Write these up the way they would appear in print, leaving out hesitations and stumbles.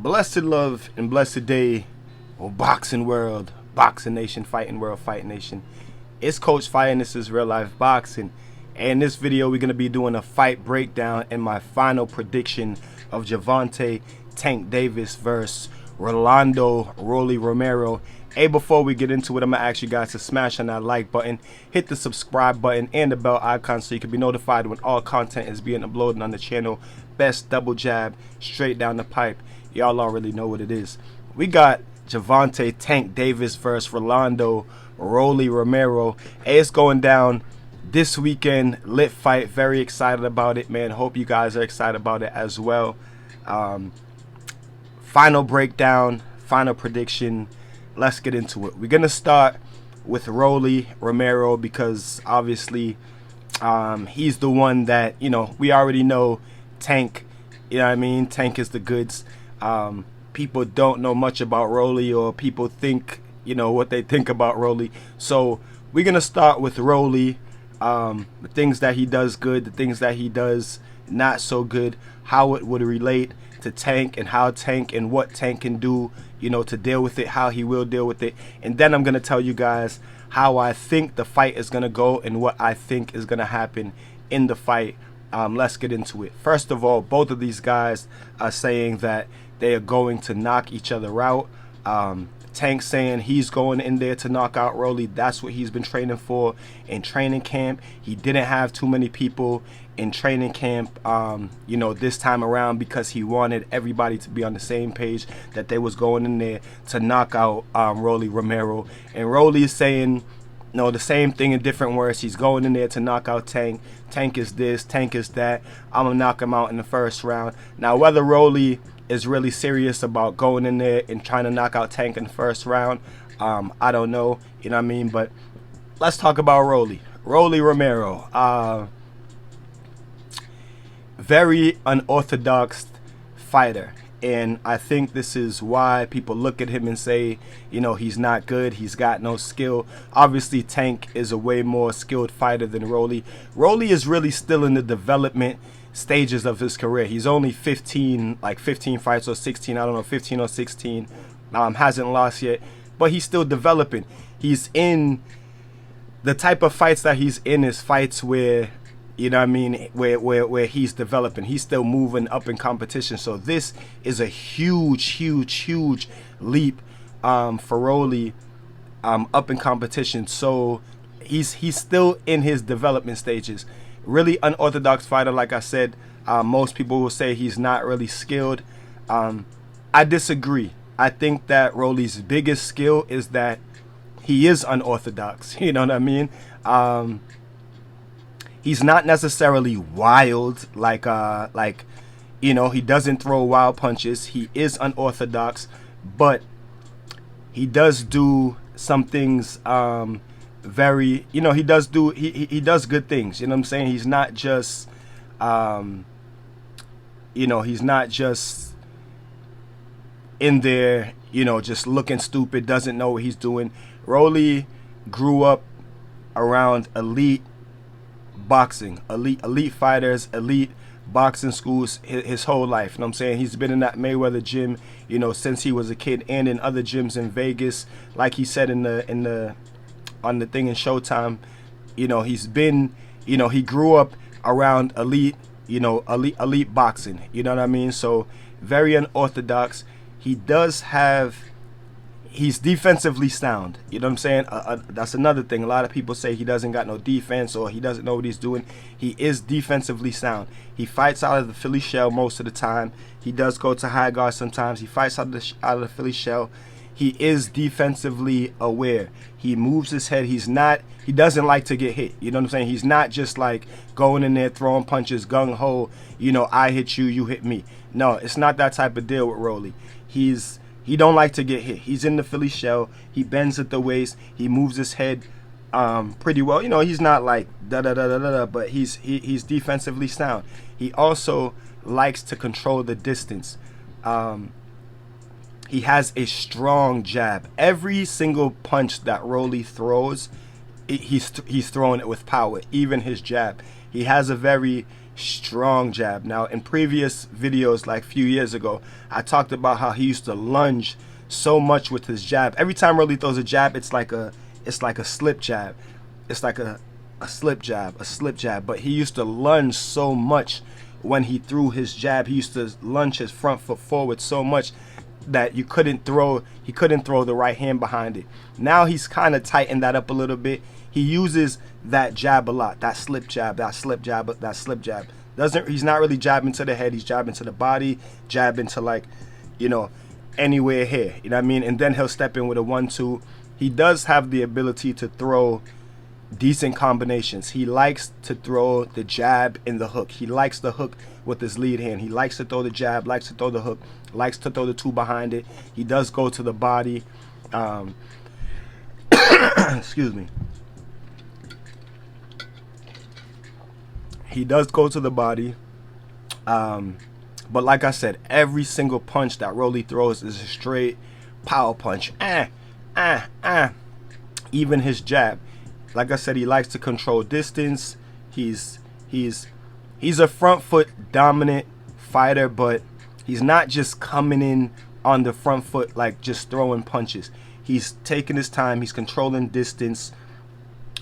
Blessed love and blessed day, oh boxing world, boxing nation, fighting world, fight nation. It's Coach Fiyah and this is Real Life Boxing. And in this video, we're going to be doing a fight breakdown and my final prediction of Gervonta Tank Davis versus Rolando Rolly Romero. Hey, before we get into it, I'm going to ask you guys to smash on that like button, hit the subscribe button, and the bell icon so you can be notified when all content is being uploaded on the channel. Best double jab, straight down the pipe. Y'all already know what it is. We got Gervonta Tank Davis versus Rolando Rolly Romero. Hey, it's going down this weekend. Lit fight. Very excited about it, man. Hope you guys are excited about it as well. Final breakdown, final prediction. Let's get into it. We're gonna start with Rolly Romero because obviously he's the one that, you know, we already know. Tank, you know what I mean? Tank is the goods. People don't know much about Rolly, or people think, you know, what they think about Rolly. So we're gonna start with Rolly, the things that he does good, the things that he does not so good, how it would relate to Tank, and how Tank and what Tank can do, you know, to deal with it, how he will deal with it. And then I'm gonna tell you guys how I think the fight is gonna go and what I think is gonna happen in the fight. Let's get into it. First of all, both of these guys are saying that they are going to knock each other out. Tank saying he's going in there to knock out Rolly. That's what he's been training for in training camp. He didn't have too many people in training camp, you know, this time around, because he wanted everybody to be on the same page that they was going in there to knock out Rolly Romero. And Rolly is saying, no, the same thing in different words. He's going in there to knock out Tank. Tank is this, Tank is that. I'm going to knock him out in the first round. Now, whether Rolly is really serious about going in there and trying to knock out Tank in the first round, I don't know. You know what I mean? But let's talk about Rolly. Rolly Romero. Very unorthodox fighter. And I think this is why people look at him and say, you know, he's not good. He's got no skill. Obviously, Tank is a way more skilled fighter than Rolly. Rolly is really still in the development stages of his career. He's only 15, like 15 fights or 16. I don't know, 15 or 16. Hasn't lost yet. But he's still developing. He's in the type of fights that he's in is fights where, you know what I mean, where he's developing. He's still moving up in competition. So this is a huge leap for Rolly up in competition. So he's still in his development stages. Really unorthodox fighter, like I said. Most people will say he's not really skilled. I disagree. I think that Rolly's biggest skill is that he is unorthodox. You know what I mean? He's not necessarily wild, like you know, he doesn't throw wild punches. He is unorthodox, but he does do some things very, you know, he does good things. You know what I'm saying? He's not just you know, he's not just in there, you know, just looking stupid, doesn't know what he's doing. Rolly grew up around elite boxing, elite fighters, elite boxing schools his whole life. You know what I'm saying? He's been in that Mayweather gym, you know, since he was a kid, and in other gyms in Vegas. Like he said on the thing in Showtime, you know, he's been, you know, he grew up around elite, you know, elite boxing. You know what I mean? So very unorthodox. He does have, he's defensively sound. You know what I'm saying? That's another thing. A lot of people say he doesn't got no defense or he doesn't know what he's doing. He is defensively sound. He fights out of the Philly shell most of the time. He does go to high guard sometimes. He fights out of the Philly shell. He is defensively aware. He moves his head. He doesn't like to get hit. You know what I'm saying? He's not just like going in there throwing punches gung-ho, you know, I hit you, you hit me. No, it's not that type of deal with Rolly. He don't like to get hit. He's in the Philly shell. He bends at the waist. He moves his head pretty well. You know, he's not like da-da-da-da-da, but he's defensively sound. He also likes to control the distance. He has a strong jab. Every single punch that Rolly throws, he's throwing it with power, even his jab. He has a very, strong jab. Now, in previous videos, like a few years ago, I talked about how he used to lunge so much with his jab. Every time Rolly throws a jab, it's like a slip jab. It's like a slip jab. But he used to lunge so much when he threw his jab. He used to lunge his front foot forward so much that he couldn't throw the right hand behind it. Now he's kind of tightened that up a little bit. He uses that jab a lot, that slip jab. He's not really jabbing to the head, he's jabbing to the body, jabbing to, like, you know, anywhere here, you know what I mean? And then he'll step in with a 1-2. He does have the ability to throw decent combinations. He likes to throw the jab in the hook. He likes the hook with his lead hand. He likes to throw the jab, likes to throw the hook, likes to throw the 2 behind it. He does go to the body. Excuse me. He does go to the body. But like I said, every single punch that Rolly throws is a straight power punch. Even his jab. Like I said, he likes to control distance. He's a front foot dominant fighter, but he's not just coming in on the front foot like just throwing punches. He's taking his time. He's controlling distance,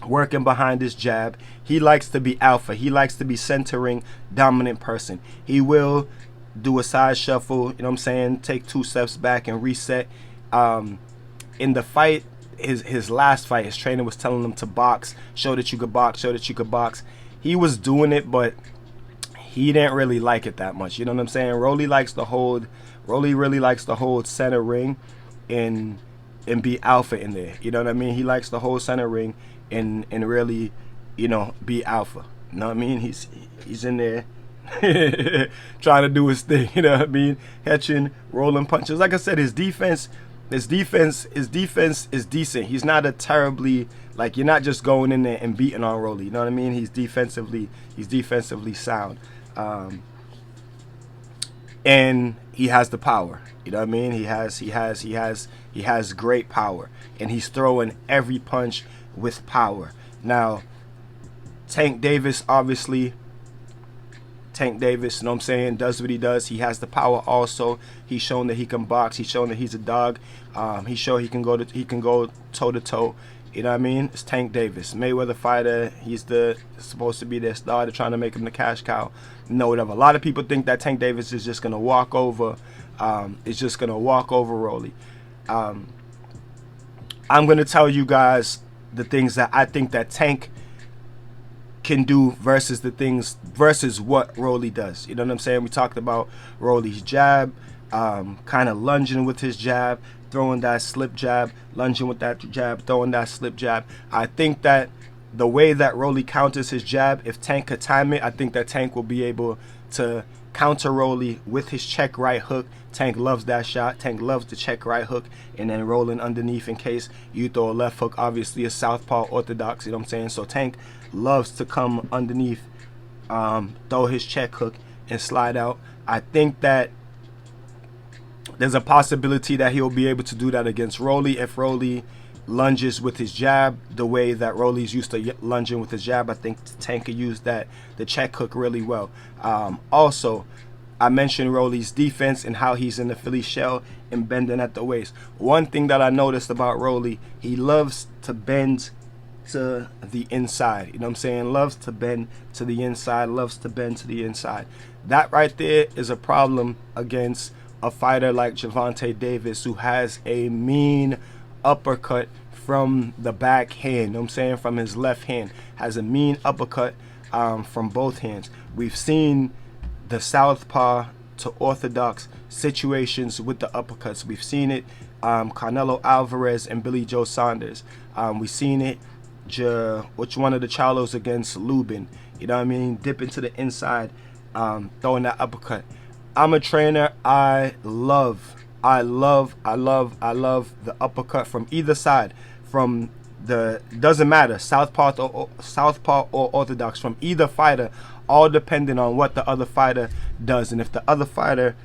working behind his jab. He likes to be alpha. He likes to be centering dominant person. He will do a side shuffle, you know what I'm saying, take 2 steps back and reset. In the fight, his last fight, his trainer was telling him to box, show that you could box. He was doing it, but he didn't really like it that much, you know what I'm saying? Rolly really likes to hold center ring and be alpha in there, you know what I mean? He likes to hold center ring and really, you know, be alpha, you know what I mean? He's in there trying to do his thing, you know what I mean? Catching, rolling punches. Like I said, his defense is decent. He's not a terribly, like, you're not just going in there and beating on Rolly, you know what I mean? He's defensively sound. And he has the power, you know what I mean? He has great power, and he's throwing every punch with power. Now, Tank Davis, obviously, you know what I'm saying, does what he does. He has the power also. He's shown that he can box. He's shown that he's a dog. He's shown he can go toe to toe. You know what I mean? It's Tank Davis, Mayweather fighter. He's supposed to be their star. They're trying to make him the cash cow. No, whatever. A lot of people think that Tank Davis is just gonna walk over. Rolly. I'm gonna tell you guys the things that I think that Tank can do versus what Rolly does. You know what I'm saying? We talked about Rolly's jab, kind of lunging with his jab, throwing that slip jab, lunging with that jab, throwing that slip jab. I think that the way that Rolly counters his jab, if Tank could time it, I think that Tank will be able to counter Rolly with his check right hook. Tank loves that shot. Tank loves the check right hook and then rolling underneath in case you throw a left hook. Obviously a southpaw orthodox, you know what I'm saying? So Tank loves to come underneath, throw his check hook and slide out. I think that there's a possibility that he'll be able to do that against Rolly if Rolly lunges with his jab the way that Rolly's used to lunging with his jab. I think Tank could use the check hook really well. Also, I mentioned Rolly's defense and how he's in the Philly shell and bending at the waist. One thing that I noticed about Rolly, he loves to bend to the inside. You know what I'm saying? Loves to bend to the inside, That right there is a problem against a fighter like Gervonta Davis, who has a mean uppercut from the backhand, you know what I'm saying, from his left hand, has a mean uppercut from both hands. We've seen the southpaw to orthodox situations with the uppercuts. We've seen it, Canelo Alvarez and Billy Joe Saunders. We've seen it, which one of the Charlos against Lubin, you know what I mean, dip into the inside, throwing that uppercut. I'm a trainer. I love the uppercut from either side, from doesn't matter, southpaw or orthodox, from either fighter, all depending on what the other fighter does. And if the other fighter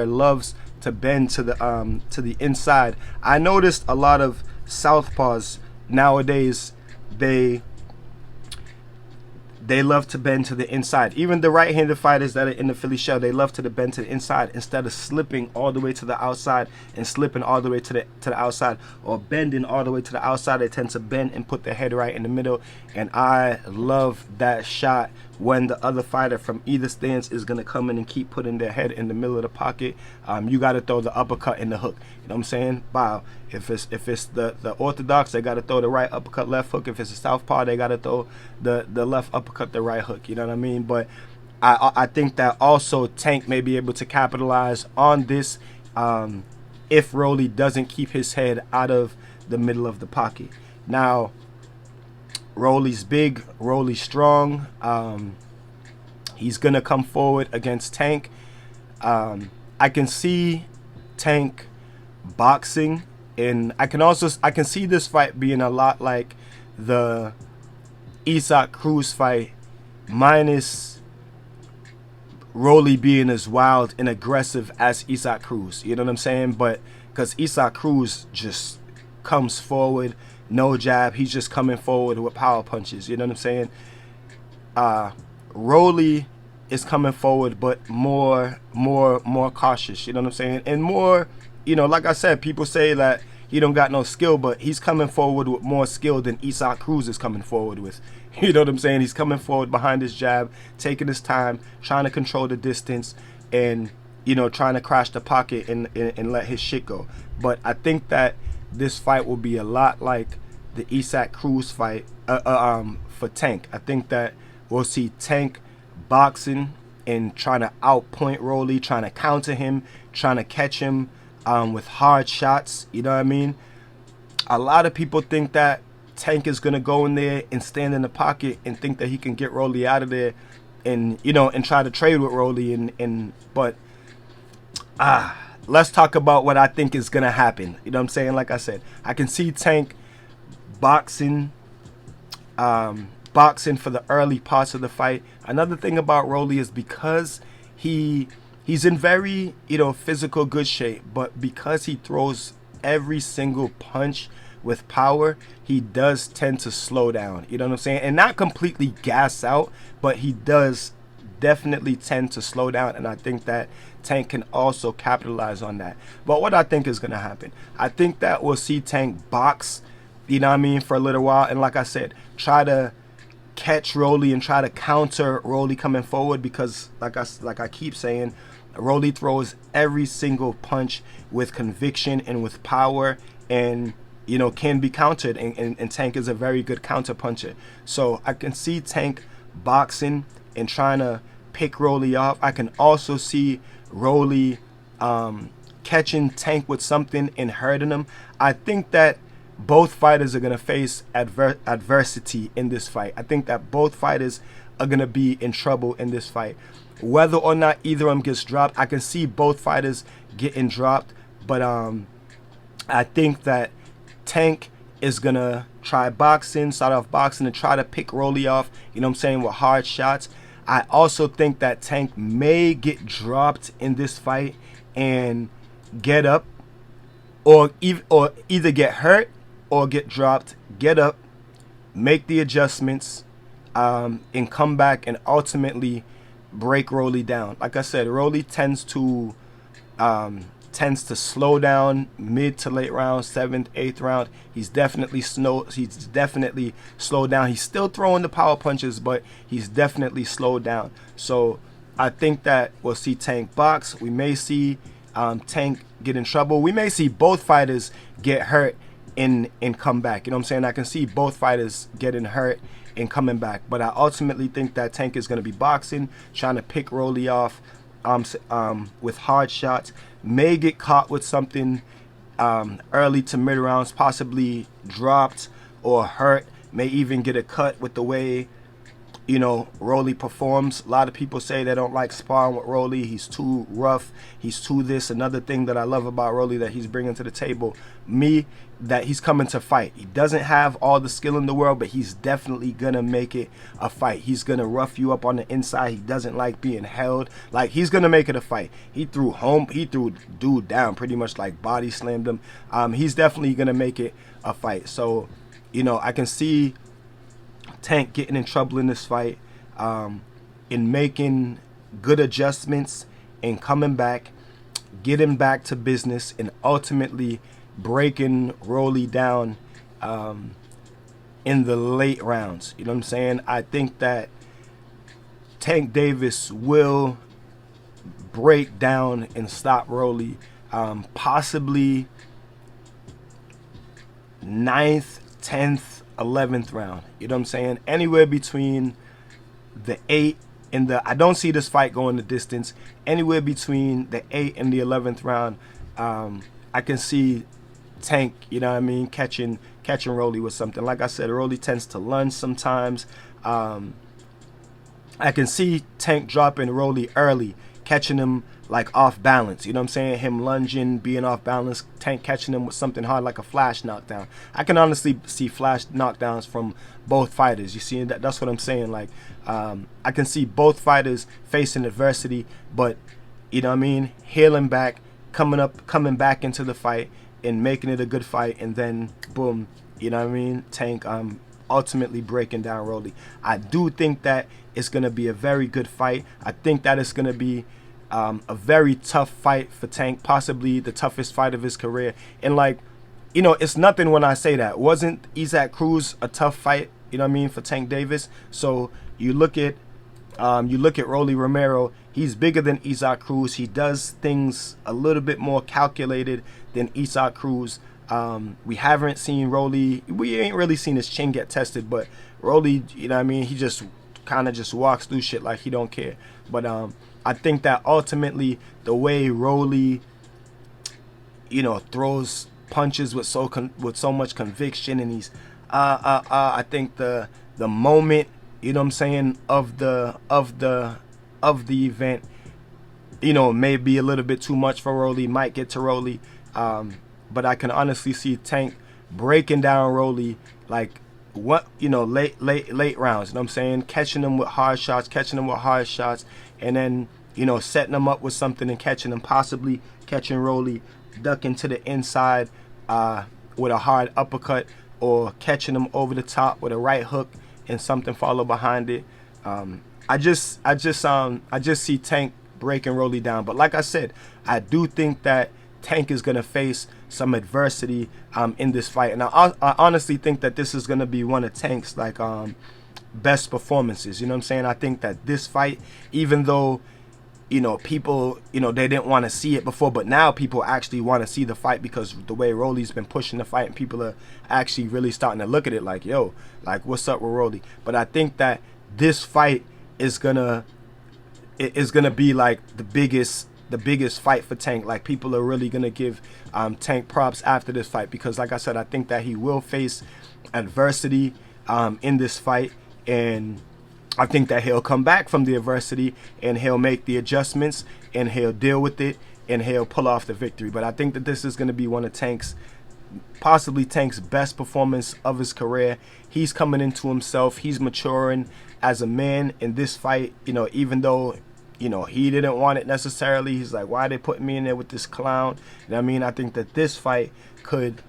loves to bend to the inside, I noticed a lot of southpaws nowadays, they love to bend to the inside. Even the right-handed fighters that are in the Philly shell, they love to bend to the inside instead of slipping all the way to the outside and slipping all the way to the outside, or bending all the way to the outside. They tend to bend and put their head right in the middle. And I love that shot when the other fighter from either stance is going to come in and keep putting their head in the middle of the pocket. You got to throw the uppercut and the hook. You know what I'm saying? Wow. If it's the orthodox, they got to throw the right uppercut, left hook. If it's a southpaw, they got to throw the left uppercut, the right hook. You know what I mean? But I think that also Tank may be able to capitalize on this if Rolly doesn't keep his head out of the middle of the pocket. Now, Rolly's big, Rolly's strong. He's gonna come forward against Tank. I can see Tank boxing, and I can see this fight being a lot like the Isaac Cruz fight, minus Rolly being as wild and aggressive as Isaac Cruz. You know what I'm saying? But because Isaac Cruz just comes forward, no jab, he's just coming forward with power punches. You know what I'm saying? Rolly is coming forward, but more cautious. You know what I'm saying? And more, you know, like I said, people say that he don't got no skill, but he's coming forward with more skill than Isaac Cruz is coming forward with. You know what I'm saying? He's coming forward behind his jab, taking his time, trying to control the distance, and, you know, trying to crash the pocket and let his shit go. But I think that this fight will be a lot like the Isaac Cruz fight for Tank. I think that we'll see Tank boxing and trying to outpoint Rolly, trying to counter him, trying to catch him with hard shots. You know what I mean? A lot of people think that Tank is going to go in there and stand in the pocket and think that he can get Rolly out of there and, you know, and try to trade with Rolly. But let's talk about what I think is going to happen. You know what I'm saying? Like I said, I can see Tank boxing for the early parts of the fight. Another thing about Rolly is because he's in very, you know, physical good shape, but because he throws every single punch with power, he does tend to slow down. You know what I'm saying? And not completely gas out, but he does definitely tend to slow down, and I think that Tank can also capitalize on that. But what I think is going to happen, I think that we'll see Tank box, you know what I mean, for a little while, and like I said, try to catch Rolly and try to counter Rolly coming forward, because like I keep saying, Rolly throws every single punch with conviction and with power, and, you know, can be countered, and Tank is a very good counter puncher. So I can see Tank boxing and trying to pick Rolly off. I can also see Rolly catching Tank with something and hurting him. I think that both fighters are going to face adversity in this fight. I think that both fighters are going to be in trouble in this fight. Whether or not either of them gets dropped, I can see both fighters getting dropped. But I think that Tank is going to try boxing, start off boxing, and try to pick Rolly off, you know what I'm saying, with hard shots. I also think that Tank may get dropped in this fight and get up, or either get hurt or get dropped, get up, make the adjustments, and come back and ultimately break Rolly down. Like I said, Rolly tends to slow down mid to late rounds, 7th, 8th round. He's definitely slowed down. He's still throwing the power punches, but he's definitely slowed down. So I think that we'll see Tank box. We may see Tank get in trouble. We may see both fighters get hurt and come back. You know what I'm saying? I can see both fighters getting hurt and coming back. But I ultimately think that Tank is going to be boxing, trying to pick Rolly off with hard shots. May get caught with something early to mid rounds, possibly dropped or hurt. May even get a cut with the way, you know, Rolly performs. A lot of people say they don't like sparring with Rolly. He's too rough. He's too this. Another thing that I love about Rolly that he's bringing to the table, that he's coming to fight. He doesn't have all the skill in the world, but he's definitely going to make it a fight. He's going to rough you up on the inside. He doesn't like being held. Like, he's going to make it a fight. He threw dude down, pretty much like body slammed him. He's definitely going to make it a fight. So, you know, I can see Tank getting in trouble in this fight. in making good adjustments and coming back, getting back to business, and ultimately breaking Rolly down in the late rounds. You know what I'm saying? I think that Tank Davis will break down and stop Rolly, possibly 9th, 10th, 11th round. You know what I'm saying? Anywhere between the 8 and the, I don't see this fight going the distance. Anywhere between the 8th and the 11th round, I can see Tank, you know what I mean, catching Rolly with something. Like I said, Rolly tends to lunge sometimes. I can see Tank dropping Rolly early, catching him like off balance. You know what I'm saying? Him lunging, being off balance, Tank catching him with something hard like a flash knockdown. I can honestly see flash knockdowns from both fighters. You see that? That's what I'm saying. Like, I can see both fighters facing adversity, but you know what I mean, healing back, coming back into the fight and making it a good fight, and then boom, you know what I mean, Tank ultimately breaking down Rolly. I do think that it's gonna be a very good fight. I think that it's gonna be a very tough fight for Tank, possibly the toughest fight of his career. And like, you know, it's nothing when I say that. Wasn't Isaac Cruz a tough fight, you know what I mean, for Tank Davis? So you look at Rolly Romero. He's bigger than Isaac Cruz. He does things a little bit more calculated than Isaac Cruz. We haven't seen Rolly. We ain't really seen his chin get tested, but Rolly, you know what I mean, he just kind of just walks through shit like he don't care. But I think that ultimately the way Rolly, you know, throws punches with so much conviction, and he's I think the moment, you know what I'm saying, of the event, you know, may be a little bit too much for Rolly, might get to Rolly, but I can honestly see Tank breaking down Rolly, like, what, you know, late rounds, you know what I'm saying, catching him with hard shots, and then, you know, setting him up with something and catching him, possibly catching Rolly ducking to the inside with a hard uppercut, or catching him over the top with a right hook and something follow behind it. I just see Tank breaking Rolly down. But like I said, I do think that Tank is gonna face some adversity in this fight, and I honestly think that this is gonna be one of Tank's like best performances. You know what I'm saying? I think that this fight, even though, you know, people, you know, they didn't want to see it before, but now people actually want to see the fight because the way Rolly's been pushing the fight, and people are actually really starting to look at it like, yo, like, what's up with Rolly? But I think that this fight is gonna be like the biggest fight for Tank. Like, people are really gonna give Tank props after this fight, because like I said, I think that he will face adversity in this fight, and I think that he'll come back from the adversity and he'll make the adjustments and he'll deal with it and he'll pull off the victory. But I think that this is going to be one of possibly Tank's best performance of his career. He's coming into himself. He's maturing as a man in this fight. You know, even though, you know, he didn't want it necessarily. He's like, why are they putting me in there with this clown? You know what I mean? I think that this fight could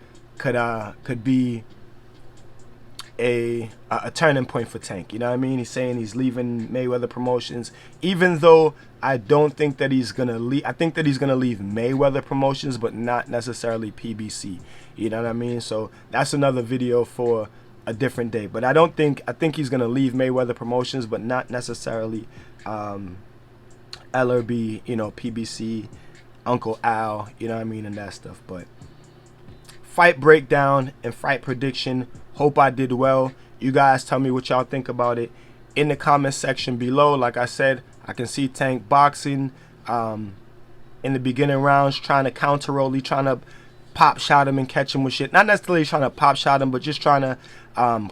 be a turning point for Tank. You know what I mean? He's saying he's leaving Mayweather Promotions, even though I don't think that he's gonna leave. I think that he's gonna leave Mayweather Promotions, but not necessarily PBC. You know what I mean? So that's another video for a different day. But I think he's gonna leave Mayweather Promotions, but not necessarily LRB, you know, PBC, Uncle Al, you know what I mean, and that stuff. But fight breakdown and fight prediction. Hope I did well. You guys tell me what y'all think about it in the comment section below. Like I said, I can see Tank boxing in the beginning rounds, trying to counter Rolly, trying to pop shot him and catch him with shit. Not necessarily trying to pop shot him, but just trying to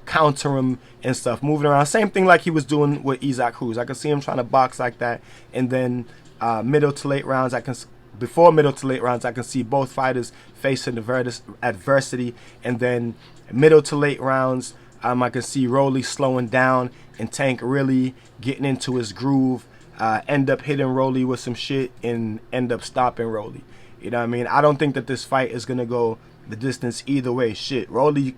counter him and stuff, moving around. Same thing like he was doing with Isaac Cruz. I can see him trying to box like that. And then middle to late rounds, before middle to late rounds, I can see both fighters facing adversity. And then middle to late rounds, I can see Rolly slowing down and Tank really getting into his groove, end up hitting Rolly with some shit and end up stopping Rolly. You know what I mean? I don't think that this fight is going to go the distance either way. Shit, Rolly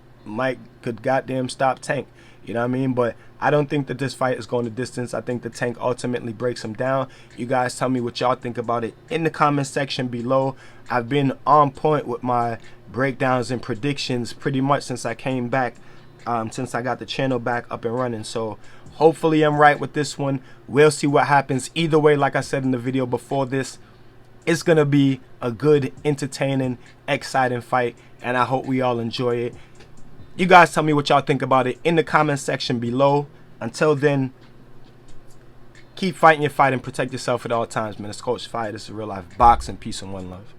could goddamn stop Tank. You know what I mean? But I don't think that this fight is going the distance. I think the Tank ultimately breaks him down. You guys tell me what y'all think about it in the comment section below. I've been on point with my breakdowns and predictions pretty much since I came back, since I got the channel back up and running. So hopefully I'm right with this one. We'll see what happens. Either way, like I said in the video before this, it's gonna be a good, entertaining, exciting fight, and I hope we all enjoy it. You guys tell me what y'all think about it in the comment section below. Until then, keep fighting your fight and protect yourself at all times, man. It's Coach Fiyah. This is real life boxing. Peace and one love.